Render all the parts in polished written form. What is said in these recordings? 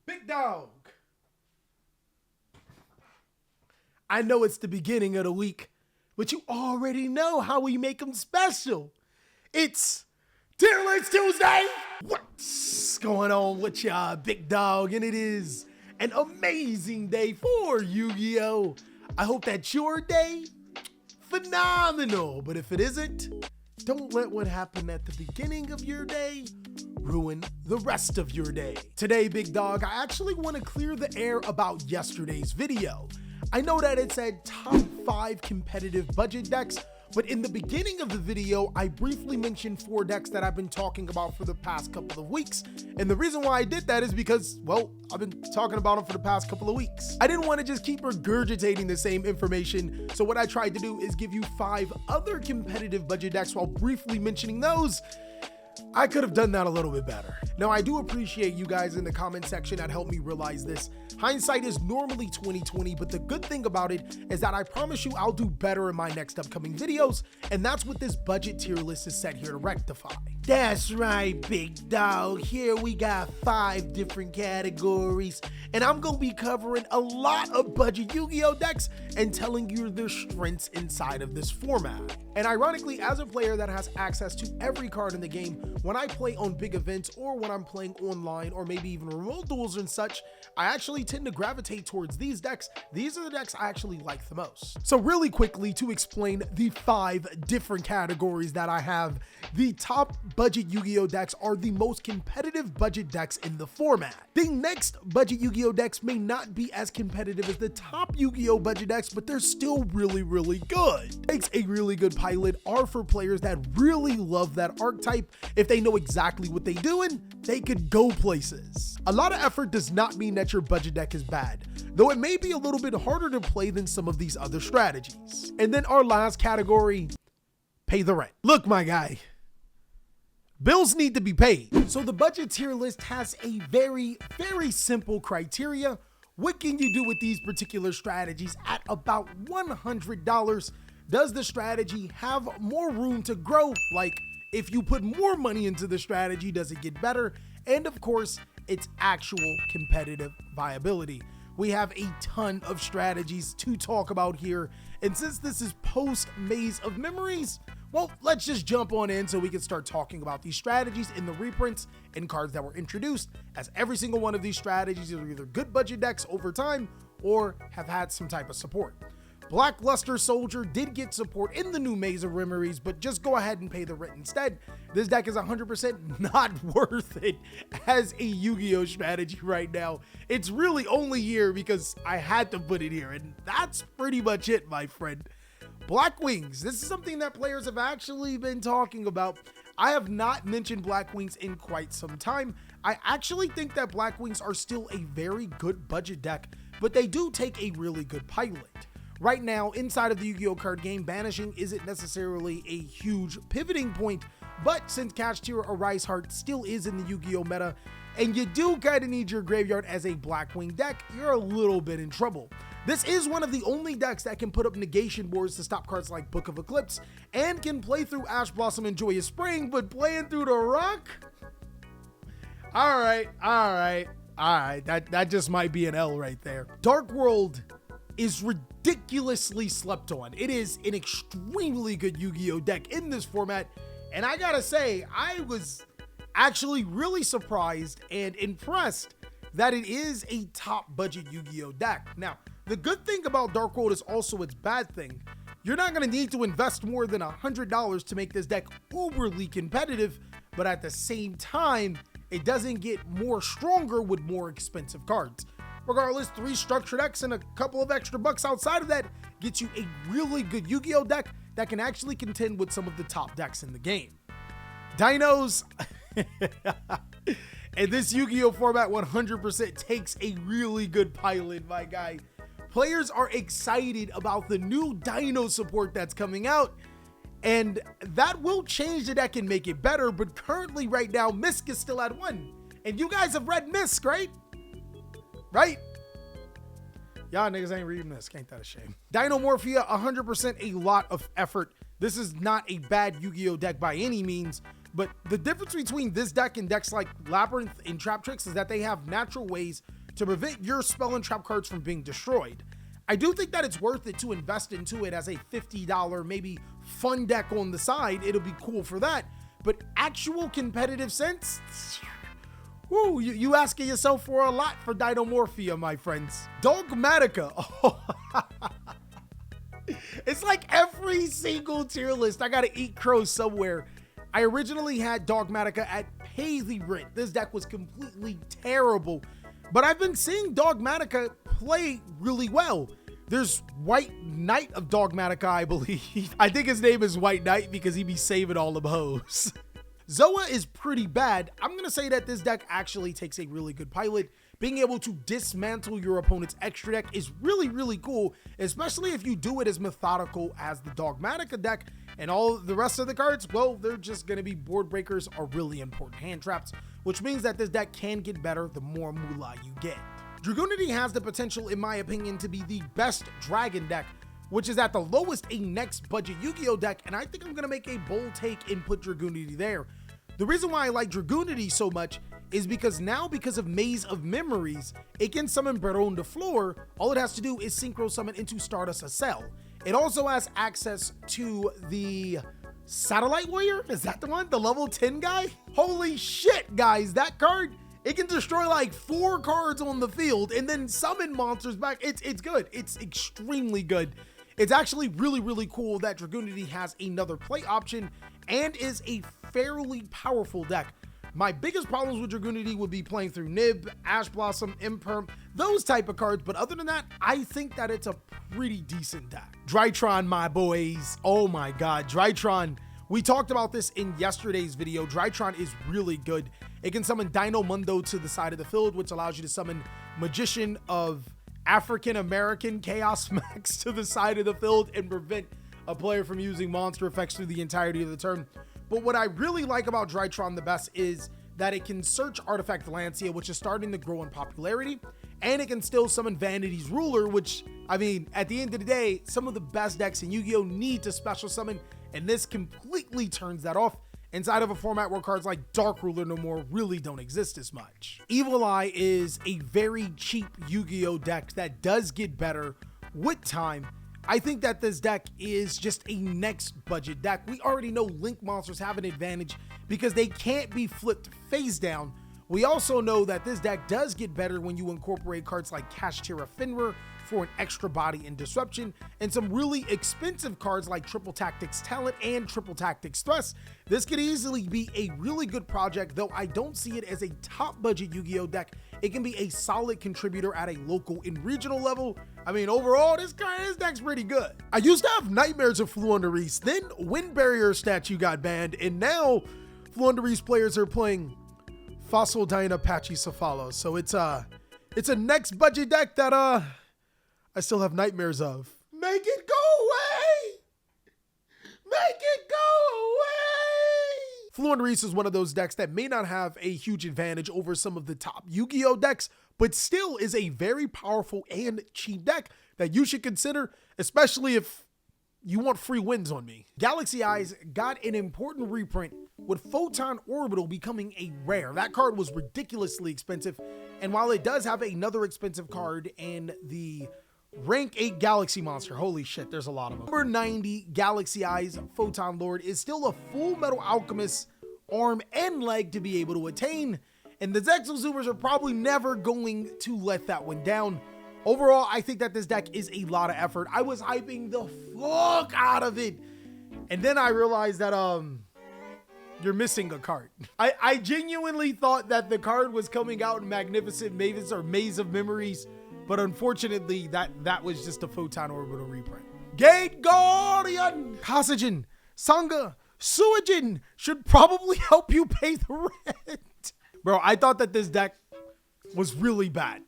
Big dog. I know it's the beginning of the week, but you already know how we make them special. It's Tier List Tuesday. What's going on with ya, big dog? And it is an amazing day for Yu-Gi-Oh! I hope that your day, phenomenal. But if it isn't, don't let what happened at the beginning of your day ruin the rest of your day. Today, big dog, I actually want to clear the air about yesterday's video. I know that it said top 5 competitive budget decks, but in the beginning of the video, I briefly mentioned 4 decks that I've been talking about for the past couple of weeks. And the reason why I did that is because, well, I've been talking about them for the past couple of weeks. I didn't want to just keep regurgitating the same information, so what I tried to do is give you 5 other competitive budget decks while briefly mentioning those. I could have done that a little bit better. Now, I do appreciate you guys in the comment section that helped me realize this. Hindsight is normally 20/20, but the good thing about it is that I promise you I'll do better in my next upcoming videos, and that's what this budget tier list is set here to rectify. That's right, big dog. Here we got 5 different categories, and I'm gonna be covering a lot of budget Yu-Gi-Oh decks and telling you their strengths inside of this format. And ironically, as a player that has access to every card in the game, when I play on big events or when I'm playing online or maybe even remote duels and such, I actually tend to gravitate towards these decks. These are the decks I actually like the most. So really quickly, to explain the 5 different categories that I have, the top budget Yu-Gi-Oh decks are the most competitive budget decks in the format. The next budget Yu-Gi-Oh decks may not be as competitive as the top Yu-Gi-Oh budget decks, but they're still really good. Takes a really good pilot are for players that really love that archetype. If they know exactly what they're doing, they could go places. A lot of effort does not mean that your budget deck is bad, though it may be a little bit harder to play than some of these other strategies. And then our last category, pay the rent. Look, my guy, bills need to be paid. So the budget tier list has a very simple criteria. What can you do with these particular strategies at about $100? Does the strategy have more room to grow? Like, if you put more money into the strategy, does it get better? And of course, its actual competitive viability. We have a ton of strategies to talk about here. And since this is post Maze of Memories, well, let's just jump on in so we can start talking about these strategies in the reprints and cards that were introduced, as every single one of these strategies are either good budget decks over time or have had some type of support. Blackluster Soldier did get support in the new Maze of Memories, but just go ahead and pay the rent instead. This deck is 100% not worth it as a Yu-Gi-Oh strategy right now. It's really only here because I had to put it here, and that's pretty much it, my friend. Black Wings. This is something that players have actually been talking about. I have not mentioned Black Wings in quite some time. I actually think that Black Wings are still a very good budget deck, but they do take a really good pilot. Right now, inside of the Yu-Gi-Oh card game, banishing isn't necessarily a huge pivoting point, but since Catch Tier or Rise Heart still is in the Yu-Gi-Oh meta, and you do kind of need your graveyard as a Blackwing deck, you're a little bit in trouble. This is one of the only decks that can put up negation boards to stop cards like Book of Eclipse, and can play through Ash Blossom and Joyous Spring, but playing through the Rock? Alright, that just might be an L right there. Dark World is ridiculously slept on. It is an extremely good Yu-Gi-Oh deck in this format, and I gotta say, I was actually really surprised and impressed that it is a top budget Yu-Gi-Oh deck. Now, the good thing about Dark World is also its bad thing. You're not gonna need to invest more than $100 to make this deck uberly competitive, but at the same time, it doesn't get more stronger with more expensive cards. Regardless, 3 structure decks and a couple of extra bucks outside of that gets you a really good Yu-Gi-Oh deck that can actually contend with some of the top decks in the game. Dinos. And this Yu-Gi-Oh format 100% takes a really good pilot, my guy. Players are excited about the new Dino support that's coming out, and that will change the deck and make it better, but currently right now, Misk is still at 1. And you guys have read Misk, right? Right? Y'all niggas ain't reading this. Ain't that a shame? Dinomorphia, 100% a lot of effort. This is not a bad Yu-Gi-Oh deck by any means, But the difference between this deck and decks like Labyrinth and Trap Tricks is that they have natural ways to prevent your spell and trap cards from being destroyed. I do think that it's worth it to invest into it as a $50 maybe fun deck on the side. It'll be cool for that. But actual competitive sense, woo, you asking yourself for a lot for Dinomorphia, my friends. Dogmatica. Oh. It's like every single tier list, I gotta eat crow somewhere. I originally had Dogmatica at Pay the Rent. This deck was completely terrible, but I've been seeing Dogmatica play really well. There's White Knight of Dogmatica, I believe. I think his name is White Knight because he be saving all the hoes. Zoa is pretty bad. I'm gonna say that this deck actually takes a really good pilot. Being able to dismantle your opponent's extra deck is really, really cool, especially if you do it as methodical as the Dogmatica deck, and all the rest of the cards, well, they're just gonna be board breakers or really important hand traps, which means that this deck can get better the more moolah you get. Dragoonity has the potential, in my opinion, to be the best dragon deck, which is at the lowest a next budget Yu-Gi-Oh deck, and I think I'm gonna make a bold take and put Dragoonity there. The reason why I like Dragoonity so much is because now, because of Maze of Memories, it can summon Baron de Fleur. All it has to do is synchro summon into Stardust Acel. It also has access to the Satellite Warrior. Is that the one? The level 10 guy? Holy shit, guys, that card, it can destroy like 4 cards on the field and then summon monsters back. It's good. It's extremely good. It's actually really, really cool that Dragoonity has another play option and is a fairly powerful deck. My biggest problems with Dragoonity would be playing through Nib, Ash Blossom, Imperm, those type of cards, but other than that, I think that it's a pretty decent deck. Drytron, my boys. Oh my god, Drytron. We talked about this in yesterday's video. Drytron is really good. It can summon Dino Mundo to the side of the field, which allows you to summon Magician of African American Chaos Max to the side of the field and prevent a player from using monster effects through the entirety of the turn. But what I really like about Drytron the best is that it can search Artifact Lancia, which is starting to grow in popularity, and it can still summon Vanity's Ruler, which, I mean, at the end of the day, some of the best decks in Yu-Gi-Oh! Need to special summon, and this completely turns that off inside of a format where cards like Dark Ruler No More really don't exist as much. Evil Eye is a very cheap Yu-Gi-Oh! Deck that does get better with time. I think that this deck is just a next budget deck. We already know Link monsters have an advantage because they can't be flipped face down. We also know that this deck does get better when you incorporate cards like Kashtira Finra for an extra body and disruption, and some really expensive cards like Triple Tactics Talent and Triple Tactics Thrust. This could easily be a really good project, though I don't see it as a top budget Yu-Gi-Oh deck. It can be a solid contributor at a local and regional level. I mean, overall, this deck's pretty good. I used to have nightmares of Fluundereese, then Wind Barrier statue got banned, and now Fluundereese players are playing Fossil Dyna Pachycephalo. So it's a next budget deck that I still have nightmares of. Make it go away! Make it go away! Fluundereese is one of those decks that may not have a huge advantage over some of the top Yu-Gi-Oh decks, but still is a very powerful and cheap deck that you should consider, especially if you want free wins on me. Galaxy Eyes got an important reprint with Photon Orbital becoming a rare. That card was ridiculously expensive, and while it does have another expensive card in the Rank 8 Galaxy Monster, holy shit, there's a lot of them. Number 90, Galaxy Eyes Photon Lord is still a Full Metal Alchemist arm and leg to be able to attain, and the Zexal Zoomers are probably never going to let that one down. Overall, I think that this deck is a lot of effort. I was hyping the fuck out of it, and then I realized that you're missing a card. I genuinely thought that the card was coming out in Magnificent Mavis or Maze of Memories, but unfortunately that was just a Photon Orbital reprint. Gate Guardian! Kasajin, Sangha, Suijin should probably help you pay the rent. Bro, I thought that this deck was really bad.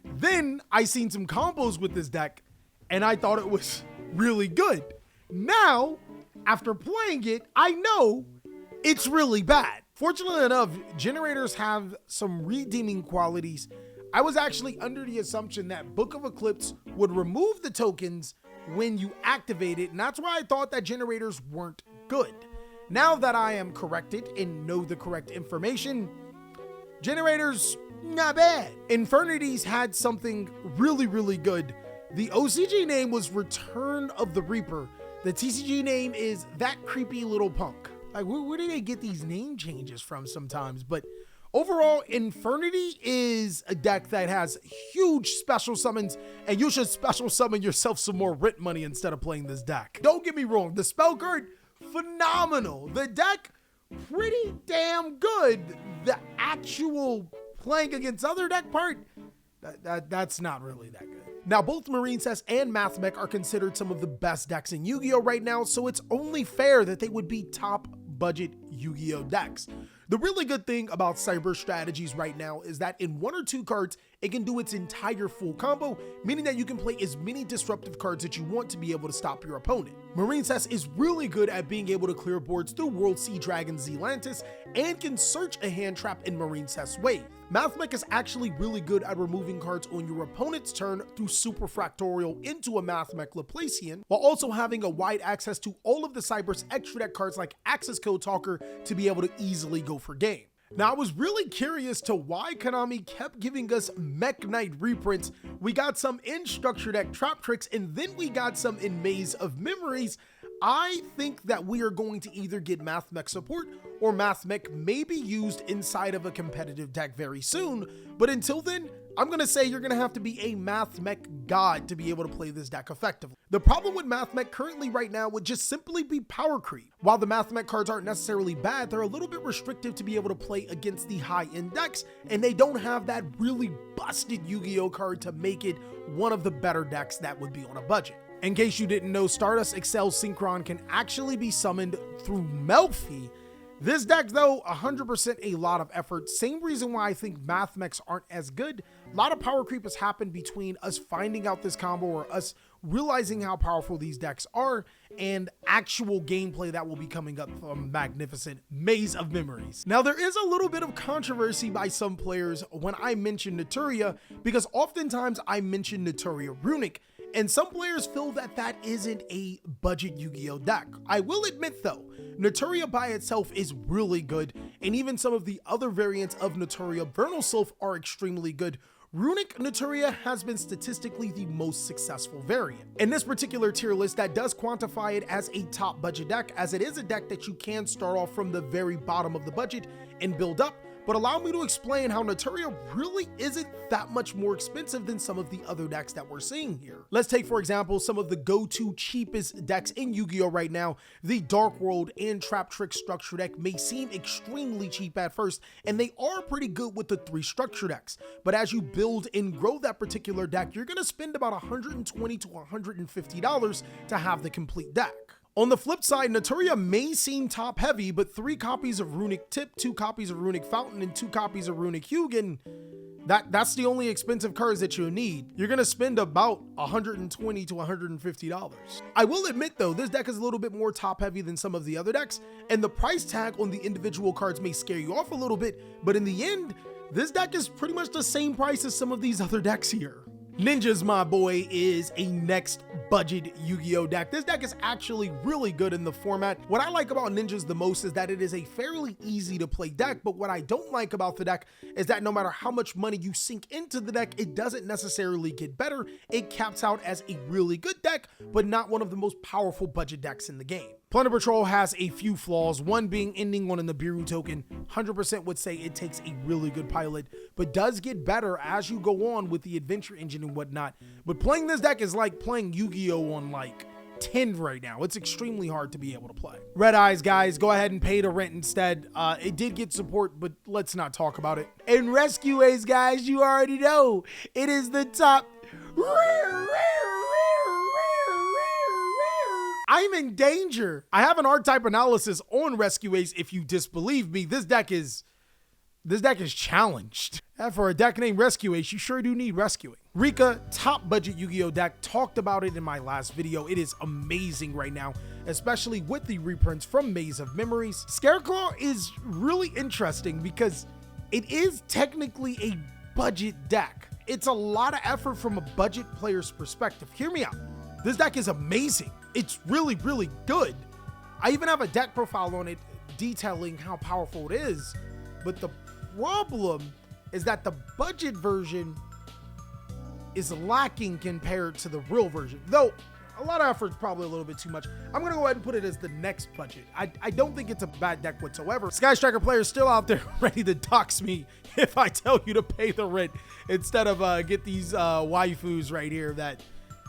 Then I seen some combos with this deck and I thought it was really good. Now, after playing it, I know it's really bad. Fortunately enough, generators have some redeeming qualities. I was actually under the assumption that Book of Eclipse would remove the tokens when you activate it, and that's why I thought that generators weren't good. Now that I am corrected and know the correct information, generators, not bad. Infernities had something really good. The OCG name was Return of the Reaper. The TCG name is That Creepy Little Punk. Like, where do they get these name changes from sometimes? But overall, Infernity is a deck that has huge special summons, and you should special summon yourself some more rent money instead of playing this deck. Don't get me wrong, the spell card, phenomenal. The deck, pretty damn good. The actual playing against other deck part, that's not really that good. Now, both Marine Cess and Mathmech are considered some of the best decks in Yu-Gi-Oh right now, so it's only fair that they would be top budget Yu-Gi-Oh decks. The really good thing about Cyber Strategies right now is that in 1 or 2 cards, it can do its entire full combo, meaning that you can play as many disruptive cards that you want to be able to stop your opponent. Marine Cess is really good at being able to clear boards through World Sea Dragon Zealantis and can search a hand trap in Marine Cess Wave. Mathmech is actually really good at removing cards on your opponent's turn through Super Fractorial into a Mathmech Laplacian, while also having a wide access to all of the Cyber's extra deck cards like Access Code Talker to be able to easily go for game. Now, I was really curious to why Konami kept giving us Mech Knight reprints. We got some in Structure Deck Trap Tricks, and then we got some in Maze of Memories. I think that we are going to either get Mathmech support or Mathmech may be used inside of a competitive deck very soon, but until then, I'm going to say you're going to have to be a Mathmech god to be able to play this deck effectively. The problem with Mathmech currently right now would just simply be power creep. While the Mathmech cards aren't necessarily bad, they're a little bit restrictive to be able to play against the high-end decks, and they don't have that really busted Yu-Gi-Oh card to make it one of the better decks that would be on a budget. In case you didn't know, Stardust Excel Synchron can actually be summoned through Melfi. This deck, though, 100% a lot of effort. Same reason why I think Mathmechs aren't as good. A lot of power creep has happened between us finding out this combo or us realizing how powerful these decks are and actual gameplay that will be coming up from magnificent Maze of Memories. Now, there is a little bit of controversy by some players when I mention Naturia, because oftentimes I mention Naturia Runic, and some players feel that that isn't a budget Yu-Gi-Oh deck. I will admit though, Naturia by itself is really good, and even some of the other variants of Naturia Vernal Sylph are extremely good. Runic Naturia has been statistically the most successful variant. In this particular tier list, that does quantify it as a top budget deck, as it is a deck that you can start off from the very bottom of the budget and build up. But allow me to explain how Naturia really isn't that much more expensive than some of the other decks that we're seeing here. Let's take, for example, some of the go-to cheapest decks in Yu-Gi-Oh right now. The Dark World and Trap Trick Structure Deck may seem extremely cheap at first, and they are pretty good with the 3 structure decks. But as you build and grow that particular deck, you're gonna spend about $120 to $150 to have the complete deck. On the flip side, Naturia may seem top heavy, but 3 copies of Runic Tip, 2 copies of Runic Fountain, and 2 copies of Runic Hugin, that's the only expensive cards that you need. You're gonna spend about $120 to $150. I will admit though, this deck is a little bit more top heavy than some of the other decks, and the price tag on the individual cards may scare you off a little bit, but in the end, this deck is pretty much the same price as some of these other decks here. Ninjas, my boy, is a next budget Yu-Gi-Oh deck. This deck is actually really good in the format. What I like about Ninjas the most is that it is a fairly easy to play deck, but what I don't like about the deck is that no matter how much money you sink into the deck, it doesn't necessarily get better. It caps out as a really good deck, but not one of the most powerful budget decks in the game. Plunder Patrol has a few flaws, one being ending on a Nibiru token. 100% would say it takes a really good pilot, but does get better as you go on with the adventure engine and whatnot. But playing this deck is like playing Yu-Gi-Oh on like 10 right now. It's extremely hard to be able to play. Red Eyes, guys, go ahead and pay to rent instead. It did get support, but let's not talk about it. And Rescue Ace, guys, you already know it is the top. I'm in danger. I have an archetype analysis on Rescue Ace. If you disbelieve me, this deck is challenged. And for a deck named Rescue Ace, you sure do need rescuing. Rika, top budget Yu-Gi-Oh deck, talked about it in my last video. It is amazing right now, especially with the reprints from Maze of Memories. Scareclaw is really interesting because it is technically a budget deck. It's a lot of effort from a budget player's perspective. Hear me out. This deck is amazing. It's really, really good. I even have a deck profile on it detailing how powerful it is, but the problem is that the budget version is lacking compared to the real version, though a lot of effort's probably a little bit too much. I'm gonna go ahead and put it as the next budget. I don't think it's a bad deck whatsoever. Sky Striker players still out there ready to dox me if I tell you to pay the rent instead of get these waifus right here that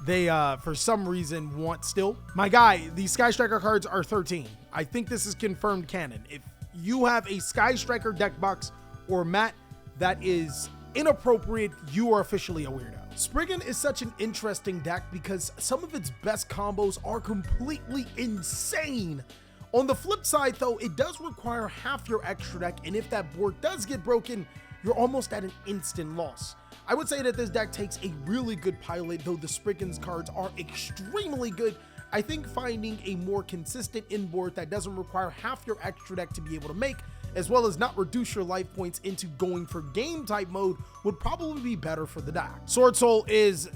they for some reason want still. My guy, these Sky Striker cards are 13. I think this is confirmed canon. If you have a Sky Striker deck box or mat that is inappropriate, you are officially a weirdo. Spriggan is such an interesting deck because some of its best combos are completely insane. On the flip side though, it does require half your extra deck, and if that board does get broken, you're almost at an instant loss. I would say that this deck takes a really good pilot, though the Spriggan's cards are extremely good. I think finding a more consistent inboard that doesn't require half your extra deck to be able to make, as well as not reduce your life points into going for game type mode, would probably be better for the deck. Sword Soul is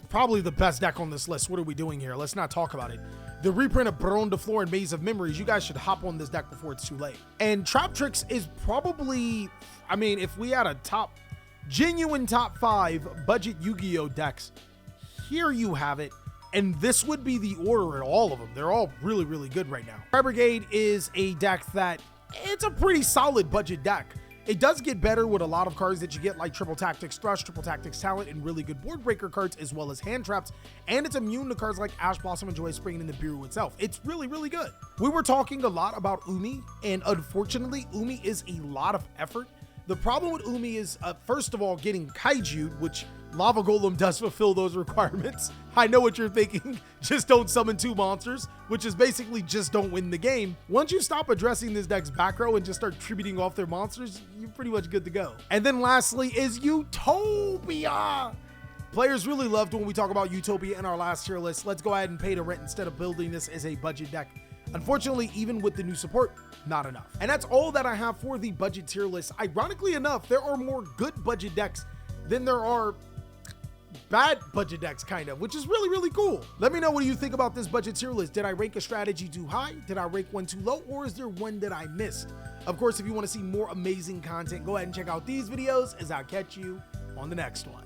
probably the best deck on this list. What are we doing here? Let's not talk about it. The reprint of Baron de Fleur and Maze of Memories, you guys should hop on this deck before it's too late. And Trap Tricks is probably, I mean, if we had a genuine top 5 budget Yu-Gi-Oh decks, here you have it. And this would be the order in all of them. They're all really, really good right now. Fire Brigade is a deck that it's a pretty solid budget deck. It does get better with a lot of cards that you get like Triple Tactics Thrust, Triple Tactics Talent, and really good board breaker cards, as well as hand traps, and it's immune to cards like Ash Blossom and Joy Spring and the Biru itself. It's really, really good. We were talking a lot about Umi, and unfortunately, Umi is a lot of effort. The problem with Umi is, first of all, getting Kaiju, which Lava Golem does fulfill those requirements. I know what you're thinking, just don't summon 2 monsters, which is basically just don't win the game. Once you stop addressing this deck's back row and just start tributing off their monsters, you're pretty much good to go. And then lastly is Utopia. Players really loved when we talk about Utopia in our last tier list. Let's go ahead and pay the rent instead of building this as a budget deck. Unfortunately, even with the new support, not enough. And that's all that I have for the budget tier list. Ironically enough, there are more good budget decks than there are bad budget decks, kind of, which is really, really cool. Let me know what you think about this budget tier list. Did I rank a strategy too high? Did I rank one too low? Or is there one that I missed? Of course, if you want to see more amazing content, go ahead and check out these videos as I'll catch you on the next one.